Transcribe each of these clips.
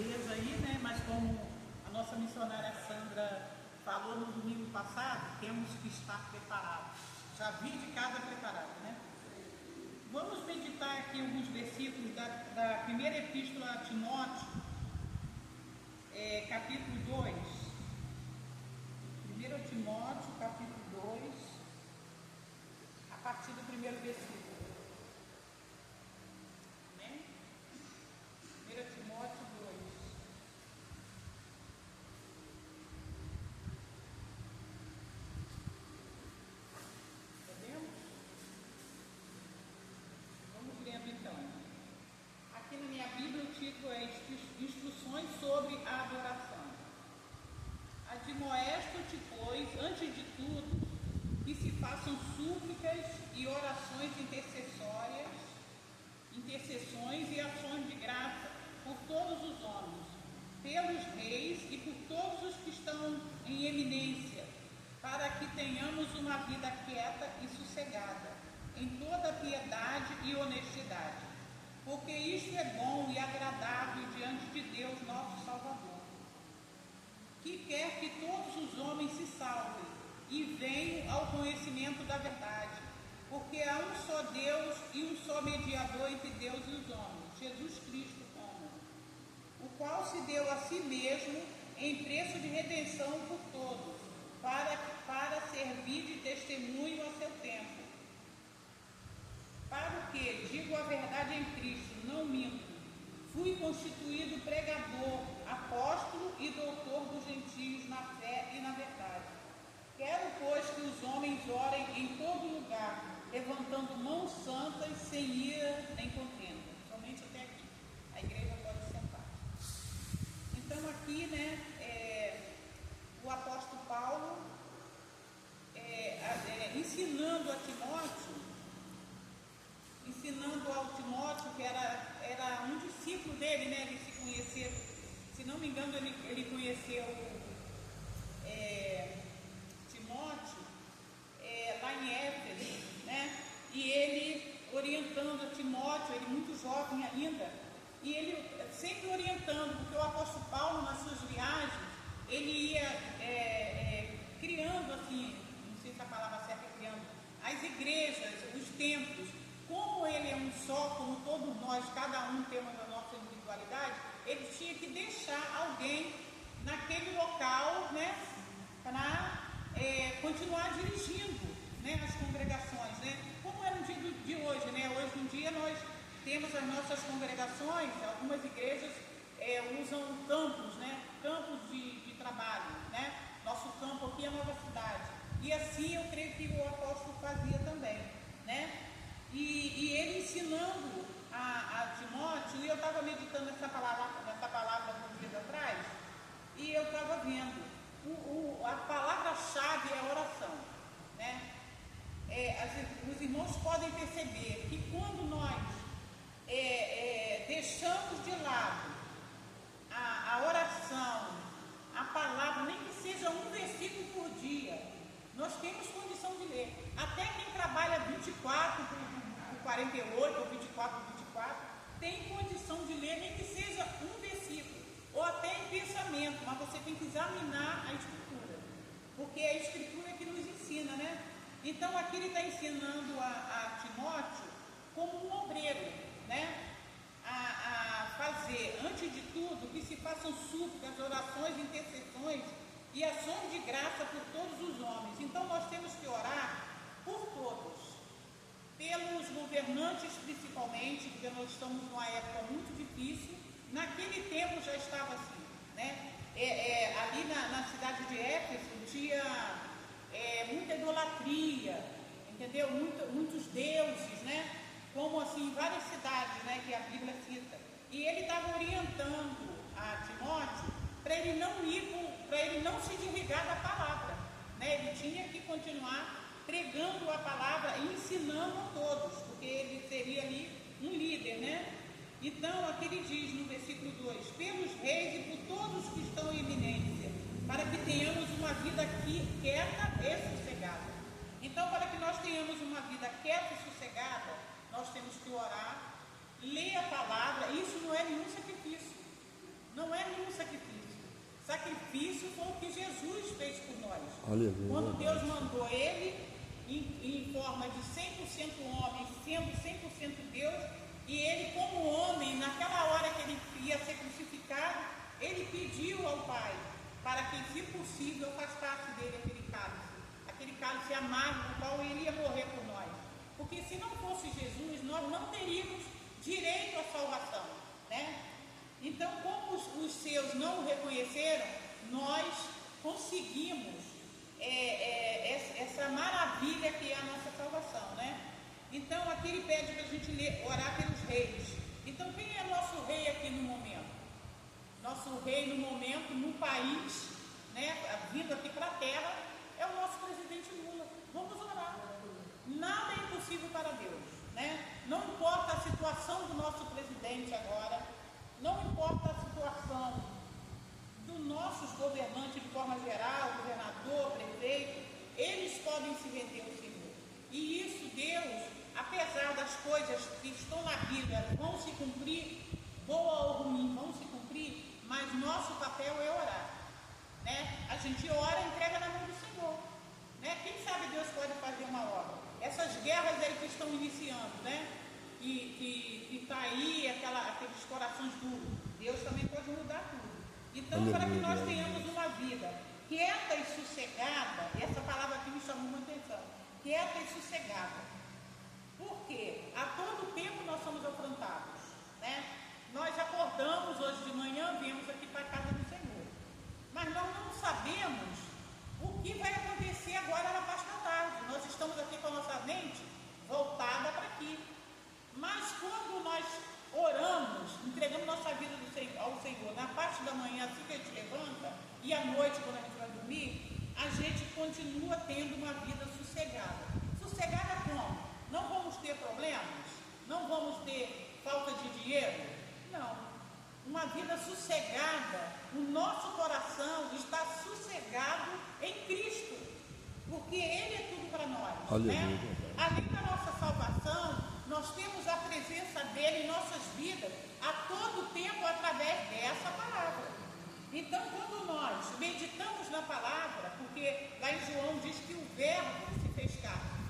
igreja aí, né? Mas como a nossa missionária Sandra falou no domingo passado, temos que estar preparados. Já vi de casa preparado, né? Vamos meditar aqui alguns versículos da primeira epístola a Timóteo, capítulo 2. 1 Timóteo, capítulo 2, a partir do primeiro versículo. Amém? 1 Timóteo 2. Podemos? Vamos lendo então. Aqui na minha Bíblia o título é Instruções sobre a Adoração. Admoesto-te, pois, antes de tudo, que se façam súplicas e orações intercessões e ações de graça por todos os homens, pelos reis e por todos os que estão em eminência, para que tenhamos uma vida quieta e sossegada, em toda piedade e honestidade, porque isto é bom e agradável diante de Deus nosso Salvador, que quer que todos os homens se salvem e venham ao conhecimento da verdade, porque há um só Deus e um só mediador entre Deus e os homens, Jesus Cristo, homem, o qual se deu a si mesmo em preço de redenção por todos, para servir de testemunho a seu tempo. Para o que, digo a verdade em Cristo, não minto, fui constituído pregador, apóstolo e doutor dos gentios na fé e na verdade. Quero, pois, que os homens orem em todo lugar, levantando mãos santas, sem ira nem contenda. Somente até aqui. A igreja pode sentar. Então aqui, né, o apóstolo Paulo ensinando ao Timóteo, que era um discípulo dele, né? Ele se conheceu, se não me engano, ele conheceu Timóteo lá em Éfeso, né? E ele orientando a Timóteo, ele muito jovem ainda, e ele sempre orientando, porque o apóstolo Paulo, nas suas viagens, ele ia criando, assim, não sei se a palavra certa é criando, as igrejas, os templos. Como ele é um só, como todos nós, cada um temos a nossa individualidade, ele tinha que deixar alguém naquele local, né, para continuar dirigindo, né, as congregações, né, como é no dia de hoje, né? Hoje em dia nós temos as nossas congregações, algumas igrejas usam campos, né, campos de trabalho, né, nosso campo aqui é a Nova Cidade, e assim eu creio que o apóstolo fazia também, né. E ele ensinando a Timóteo, e eu estava meditando nessa palavra uns dias atrás, e eu estava vendo, a palavra-chave é oração, né? Os irmãos podem perceber que quando nós deixamos de lado a oração, a palavra, nem que seja um versículo por dia, nós temos condição de ler. Até quem trabalha 24 por 48 ou 24 por 24 tem condição de ler, nem que seja um versículo, ou até em pensamento, mas você tem que examinar a Escritura, porque é a Escritura que nos ensina, né? Então aqui ele está ensinando a Timóteo como um obreiro, né? A fazer, antes de tudo, que se façam súplicas, orações, intercessões e ações de graça por todos os homens. Então nós temos que orar por todos, pelos governantes principalmente, porque nós estamos numa época muito difícil. Naquele tempo já estava assim, né? Ali na cidade de Éfeso tinha muita idolatria, entendeu? Muitos deuses, né? Como assim, várias cidades, né, que a Bíblia cita. E ele estava orientando a Timóteo para ele não se desligar da palavra, né? Ele tinha que continuar pregando a palavra e ensinando a todos, porque ele seria ali um líder, né? Então, aqui ele diz no versículo 2: pelos reis e por todos que estão em eminência, para que tenhamos uma vida quieta e sossegada. Então, para que nós tenhamos uma vida quieta e sossegada, nós temos que orar, ler a palavra. Isso não é nenhum sacrifício. Não é sacrifício foi o que Jesus fez por nós. Aleluia. Quando Deus mandou ele em forma de 100% homem, sendo 100% Deus, e ele como homem, naquela hora que ele ia ser crucificado, ele pediu ao Pai para que, se possível, afastasse dele aquele cálice amargo, no qual ele ia morrer por nós. Porque se não fosse Jesus, nós não teríamos direito à salvação, né? Então, como os seus não o reconheceram, nós conseguimos essa maravilha que é a nossa salvação, né? Então, aqui ele pede para a gente orar pelos reis. Então, quem é nosso rei aqui no momento? Nosso rei no momento, no país, né, vindo aqui para a terra, é o nosso presidente Lula. Vamos orar. Nada é impossível para Deus, né? Não importa a situação do nosso presidente agora, não importa a situação dos nossos governantes de forma geral, governador, prefeito, eles podem se render ao Senhor. E isso, Deus, apesar das coisas que estão na Bíblia, vão se cumprir, boa ou ruim, vão se cumprir, mas nosso papel é orar, né? A gente ora e entrega na mão do Senhor, né? Quem sabe Deus pode fazer uma obra. Essas guerras aí que estão iniciando, né? Que está aí, aqueles corações duros, Deus também pode mudar tudo. Então, para que nós tenhamos uma vida quieta e sossegada, e essa palavra aqui me chamou muita atenção, quieta e sossegada, porque a todo tempo nós somos afrontados, né? Nós acordamos hoje de manhã, viemos aqui para a casa do Senhor, mas nós não sabemos o que vai acontecer agora na parte da tarde. Nós estamos aqui com a nossa mente voltada para aqui, mas quando nós oramos, entregamos nossa vida ao Senhor na parte da manhã, assim que a gente levanta, e à noite, quando a gente vai dormir, a gente continua tendo uma vida sossegada. Sossegada como? Não vamos ter problemas? Não vamos ter falta de dinheiro? Não. Uma vida sossegada, o nosso coração está sossegado em Cristo, porque Ele é tudo para nós, né? Além da nossa salvação, nós temos a presença dele em nossas vidas a todo tempo através dessa palavra. Então, quando nós meditamos na palavra, porque lá em João diz que o verbo se fez carne,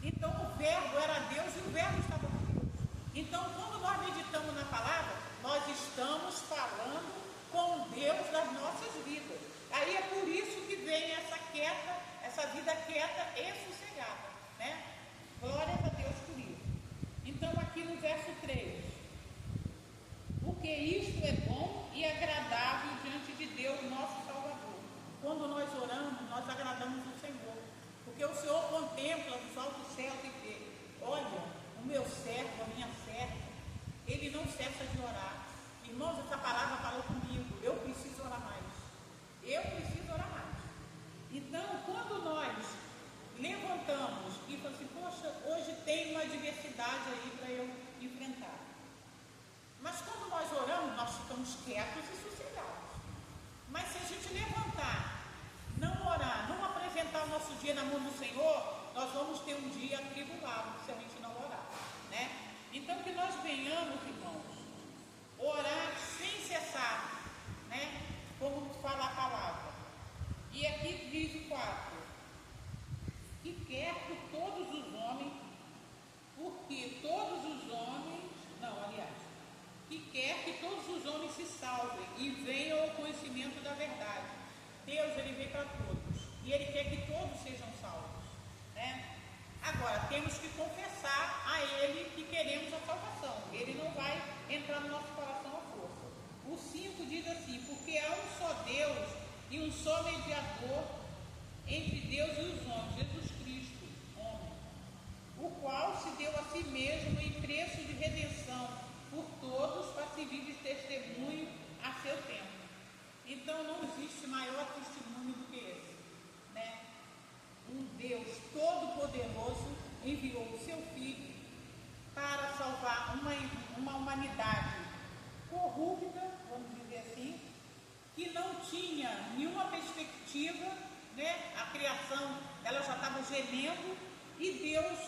então o verbo era Deus e o verbo estava com Deus. Então, quando nós meditamos na palavra, nós estamos falando com Deus das nossas vidas. Aí é por isso que vem essa vida quieta e sossegada, né? Glória a Deus por isso. Então, aqui no verso 3, porque isto é bom e agradável diante de Deus, nosso Salvador. Quando nós oramos, nós agradamos o Senhor, porque o Senhor contempla dos altos céus e vê: olha, o meu servo, a minha serva, ele não cessa de orar. Irmãos, essa palavra falou comigo: eu preciso orar mais. Eu preciso orar mais. Então, quando nós levantamos e falamos assim: poxa, hoje tem uma adversidade aí para eu enfrentar. Mas quando nós oramos, nós ficamos quietos e sossegados. Mas se a gente levantar, não orar, não apresentar o nosso dia na mão do Senhor, nós vamos ter um dia atribulado se a gente não orar, né? Então, que nós venhamos, irmãos, orar sem cessar, né? Como fala a palavra. E aqui diz o 4: que quer que todos os homens, porque todos os homens, que quer que todos os homens se salvem e venham ao conhecimento da verdade. Deus, Ele veio para todos, e Ele quer que todos sejam salvos, né? Agora, temos que confessar a Ele que queremos a salvação. Ele não vai entrar no nosso coração à força. O 5 diz assim: porque há um só Deus e um só mediador entre Deus e os homens, Jesus Cristo, homem, o qual se deu a si mesmo em preço de redenção por todos, para servir de testemunho a seu tempo. Então, não existe maior testemunho do que esse, né? Um Deus todo-poderoso enviou o seu Filho para salvar uma humanidade corrupta, vamos dizer assim, que não tinha nenhuma perspectiva, né? A criação, ela já estava gemendo, e Deus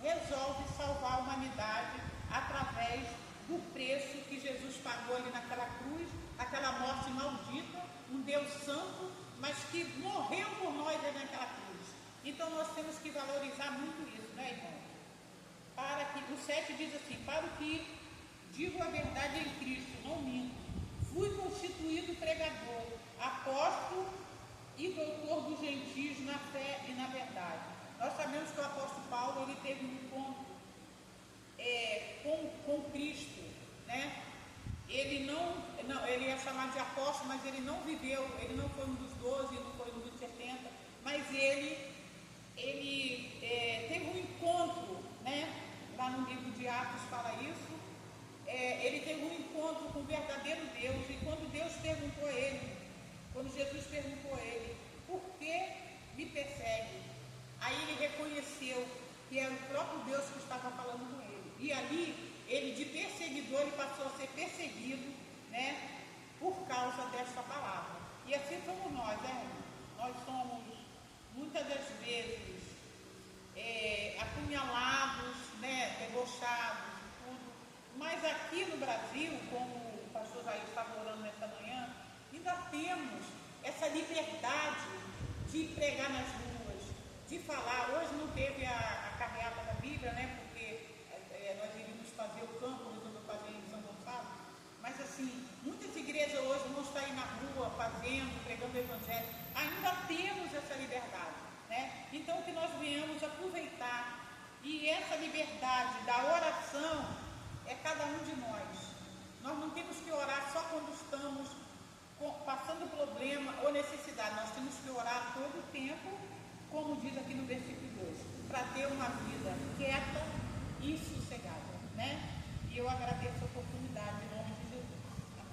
resolve salvar a humanidade através do preço que Jesus pagou ali naquela cruz, aquela morte maldita, um Deus santo, mas que morreu por nós naquela cruz. Então nós temos que valorizar muito isso, né, irmão? Para que, o 7 diz assim, para o que digo a verdade em Cristo, não minto, fui constituído pregador, apóstolo e doutor dos gentios na fé e na verdade. Nós sabemos que o apóstolo Paulo, ele teve um encontro com Cristo, né? Ele ele é chamado de apóstolo, mas ele não viveu, ele não foi um dos 12, não foi um dos 70, mas ele teve um encontro, né? Lá no livro de Atos fala isso. Ele teve um encontro com o verdadeiro Deus, e quando Deus perguntou a ele, quando Jesus perguntou a ele, por que me persegue? Aí ele reconheceu que era o próprio Deus que estava falando com ele, e ali, ele de perseguidor, ele passou a ser perseguido, né, por causa desta palavra. E assim somos nós, né? Nós somos, muitas das vezes, apunhalados, né, debochados, tudo. Mas aqui no Brasil, como o pastor Jair estava orando nessa manhã, ainda temos essa liberdade de pregar nas ruas, de falar. Hoje não teve a carreata da Bíblia, né, porque nós iríamos fazer o campo, resolveu fazer em São Gonçalo. Mas assim, muitas igrejas hoje não estão aí na rua fazendo, pregando o evangelho. Ainda temos essa liberdade, né? Então que nós venhamos aproveitar. E essa liberdade da oração é cada um de nós. Nós não temos que orar só quando estamos passando problema ou necessidade. Nós temos que orar todo o tempo, como diz aqui no versículo 2, para ter uma vida quieta e sossegada, né? E eu agradeço a oportunidade